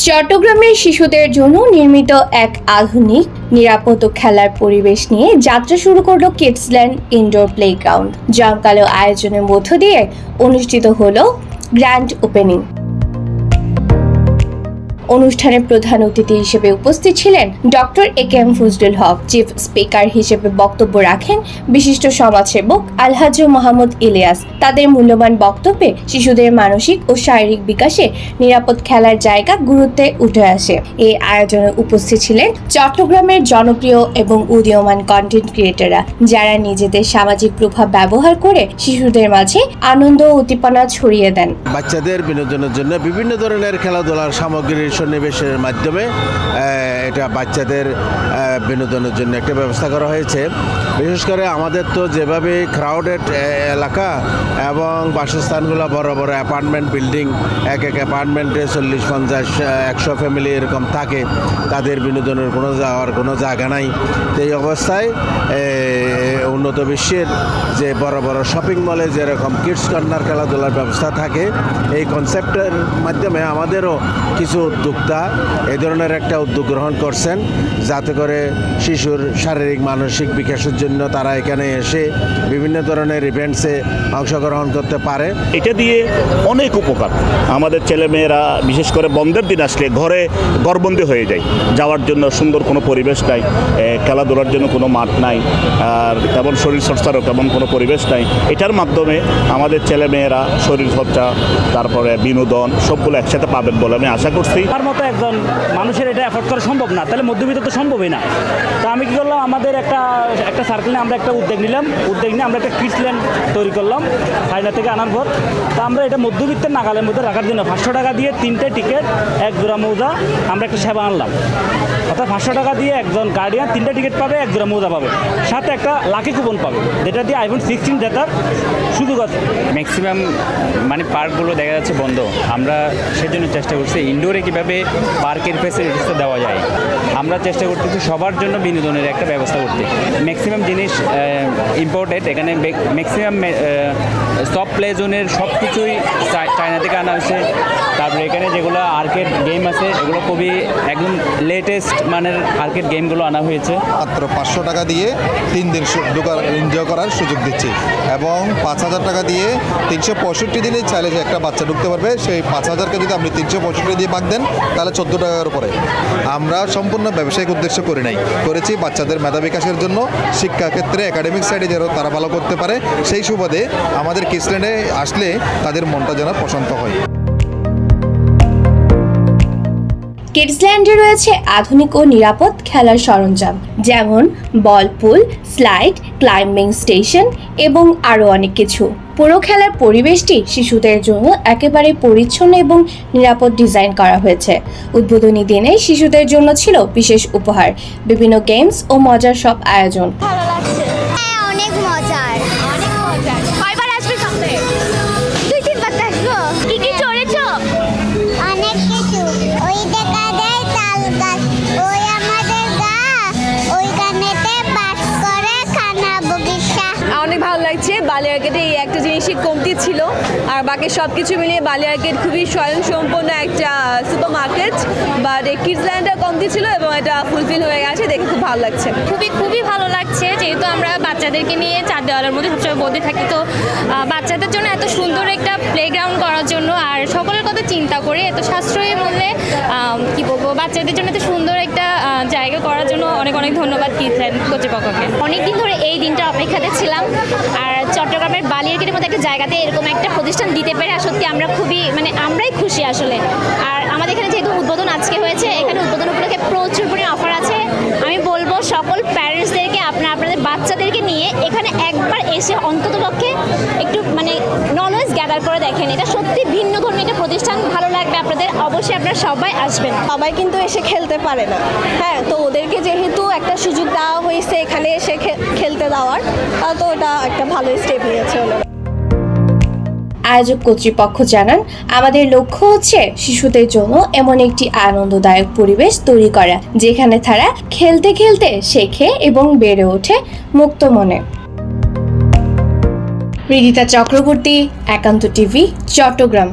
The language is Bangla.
চট্টগ্রামের শিশুদের জন্য নির্মিত এক আধুনিক নিরাপদ খেলার পরিবেশ নিয়ে যাত্রা শুরু করলো কিডসল্যান্ড ইনডোর প্লেগ্রাউন্ড। জমকালো আয়োজনের মধ্য দিয়ে অনুষ্ঠিত হলো গ্র্যান্ড ওপেনিং। অনুষ্ঠানে প্রধান অতিথি হিসেবে উপস্থিত ছিলেন ডক্টর এ.কে.এম. ফজলুল হক। চিফ স্পিকার হিসেবে বক্তব্য রাখেন বিশিষ্ট সমাজসেবক আলহাজ মোহাম্মদ ইলিয়াস। তাদের মূল্যবান বক্তব্যে শিশুদের মানসিক ও শারীরিক বিকাশে নিরাপদ খেলার জায়গা গুরুত্বে উঠে আসে। এই আয়োজনে উপস্থিত ছিলেন চট্টগ্রামের জনপ্রিয় এবং উদীয়মান কন্টেন্ট ক্রিয়েটররা, যারা নিজেদের সামাজিক প্রভাব ব্যবহার করে শিশুদের মাঝে আনন্দ ও উদ্দীপনা ছড়িয়ে দেন। বাচ্চাদের বিনোদনের জন্য বিভিন্ন ধরনের খেলাধুলার সামগ্রীর সন্নিবেশের মাধ্যমে এটা বাচ্চাদের বিনোদনের জন্য একটা ব্যবস্থা করা হয়েছে। বিশেষ করে আমাদের তো যেভাবে ক্রাউডেড এলাকা এবং বাসস্থানগুলো বড় বড় অ্যাপার্টমেন্ট বিল্ডিং, এক অ্যাপার্টমেন্টে 40-50-100 ফ্যামিলি এরকম থাকে, তাদের বিনোদনের যাওয়ার কোনো জায়গা নাই। তো এই অবস্থায় উন্নত বিশ্বের যে বড় বড় শপিং মলে যেরকম কিডস কর্নার খেলাধুলার ব্যবস্থা থাকে, এই কনসেপ্টের মাধ্যমে আমাদেরও কিছু উদ্যোক্তা এই ধরনের একটা উদ্যোগ গ্রহণ করছেন, যাতে করে শিশুর শারীরিক মানসিক বিকাশের জন্য তারা এখানে এসে বিভিন্ন ধরনের ইভেন্টসে অংশগ্রহণ করতে পারে। এটা দিয়ে অনেক উপকার। আমাদের ছেলেমেয়েরা বিশেষ করে বন্ধের দিন আসলে ঘরে ঘরবন্দি হয়ে যায়, যাওয়ার জন্য সুন্দর কোনো পরিবেশ নাই, খেলাধুলার জন্য কোনো মাঠ নাই, আর তেমন শরীরচর্চারও তেমন কোনো পরিবেশ নাই। এটার মাধ্যমে আমাদের ছেলেমেয়েরা শরীরচর্চা, তারপরে বিনোদন সবগুলো একসাথে পাবেন বলে আমি আশা করছি। আমার মতো একজন মানুষের এটা এফোর্ড করা সম্ভব না, তাহলে মধ্যবিত্ত তো সম্ভবই না। তো আমি কী করলাম, আমাদের একটা সার্কেলে আমরা একটা উদ্যোগ নিয়ে আমরা একটা কিডসল্যান্ড তৈরি করলাম চায়না থেকে আনার পর। তো আমরা এটা মধ্যবিত্তের নাগালের মধ্যে রাখার জন্য 500 টাকা দিয়ে 3টে টিকিট, 1 জোড়া মৌজা আমরা একটা সেবা আনলাম। অর্থাৎ 500 টাকা দিয়ে একজন গার্ডিয়ান 3টে টিকিট পাবে, 1 জোড়া মৌজা পাবে, সাথে একটা লাকি কুপন পাবে, যেটা দিয়ে iPhone 16 জেতার সুযোগ আছে। ম্যাক্সিমাম পার্কগুলো দেখা যাচ্ছে বন্ধ। আমরা সেজন্য চেষ্টা করছি ইনডোরে কীভাবে পার্কের ফেসিলিটিসটা দেওয়া যায়। আমরা চেষ্টা করতেছি সবার জন্য বিনোদনের একটা ব্যবস্থা করতে। ম্যাক্সিমাম জিনিস ইম্পোর্টেড, এখানে ম্যাক্সিমাম সব প্লে জোনের সব কিছুই চায়না থেকে আনা হয়েছে। তারপরে এখানে যেগুলো আর্কেড গেম আছে, এগুলো খুবই একদম লেটেস্ট মানের আর্কেড গেমগুলো আনা হয়েছে। মাত্র 500 টাকা দিয়ে 3 দিন এনজয় করার সুযোগ দিচ্ছি, এবং 5000 টাকা দিয়ে 365 দিনে চাইলে যে একটা বাচ্চা ঢুকতে পারবে। সেই 5000কে যদি আপনি 365 দিয়ে ভাগ দেন, তাহলে 14 টাকার উপরে। আমরা সম্পূর্ণ ব্যবসায়িক উদ্দেশ্য করেছি বাচ্চাদের মেধা বিকাশের জন্য, শিক্ষাক্ষেত্রে একাডেমিক সাইডে যেন তারা ভালো করতে পারে, সেই সুবাদে আমাদের কিডসল্যান্ডে আসলে তাদের মনটা যেন প্রশান্ত হয়। কিডসল্যান্ডে রয়েছে আধুনিক ও নিরাপদ খেলার সরঞ্জাম, যেমন বল পুল, স্লাইড, ক্লাইম্বিং স্টেশন এবং আরও অনেক কিছু। পুরো খেলার পরিবেশটি শিশুদের জন্য একেবারে পরিচ্ছন্ন এবং নিরাপদ ডিজাইন করা হয়েছে। উদ্বোধনী দিনে শিশুদের জন্য ছিল বিশেষ উপহার, বিভিন্ন গেমস ও মজার সব আয়োজন। অনেক মজার। কয়বার আসবে সপ্তাহে? 2-3 বার আসবো। কি কি চড়েছো? অনেক কিছু। ওই দেখা যায় তাল গাছ, ওই আমাদের গা, ওইখানেতে বাস করে খানা বগিচা। অনেক ভালো লাগছে। বালিয়ারকেটে এই একটা জিনিসই কমতি ছিল, আর বাকি সব কিছু মিলিয়ে বালিয়ারকেট খুবই স্বয়ংসম্পন্ন একটা সুপার মার্কেট। বাট এই কিডসল্যান্ডে কমতি ছিল এবং এটা ফুলফিল হয়ে গেছে, দেখে খুব ভালো লাগছে। খুবই ভালো লাগছে, যেহেতু আমরা বাচ্চাদেরকে নিয়ে 4 দেওয়ালের মধ্যে সবসময় বন্ধে থাকি। তো বাচ্চাদের জন্য এত সুন্দর একটা প্লেগ্রাউন্ড করার জন্য আর সকলের কথা চিন্তা করে এত সাশ্রয়ী মূল্যে কি বলবো, বাচ্চাদের জন্য এত সুন্দর একটা জায়গা করার জন্য অনেক ধন্যবাদ কিডসল্যান্ড কর্তৃপক্ষকে। অনেকদিন ধরে এই দিনটা অপেক্ষাতে ছিলাম, আর চট্টগ্রামের বালিয়ারকেটের মধ্যে একটা জায়গাতে এরকম একটা প্রতিষ্ঠান দিতে পেরে সত্যি আমরা খুবই আমরাই খুশি আসলে। আর আমাদের এখানে যেহেতু উদ্বোধন আজকে হয়েছে, এখানে উদ্বোধন উপলক্ষে প্রচুর পরিমাণে অফার আছে। আমি বলবো সকল প্যারেন্টসদেরকে আপনাদের বাচ্চাদেরকে নিয়ে এখানে একবার এসে অন্ততপক্ষে একটু নলেজ গ্যাদার করে দেখেন। এটা সত্যি ভিন্ন ধর্মী একটা প্রতিষ্ঠান, ভালো লাগবে আপনাদের। অবশ্যই আপনারা সবাই আসবেন। সবাই কিন্তু এসে খেলতে পারে না, হ্যাঁ, তো ওদেরকে যেহেতু একটা সুযোগ দেওয়া হয়েছে এখানে এসে খেলতে দেওয়ার, তো এটা একটা ভালো স্টেপ নিয়েছে ওনারা। আয়োজক কর্তৃপক্ষ জানান, আমাদের লক্ষ্য হচ্ছে শিশুদের জন্য এমন একটি আনন্দদায়ক পরিবেশ তৈরি করা, যেখানে তারা খেলতে খেলতে শেখে এবং বেড়ে ওঠে মুক্ত মনে। রিদিতা চক্রবর্তী, একান্ত টিভি, চট্টগ্রাম।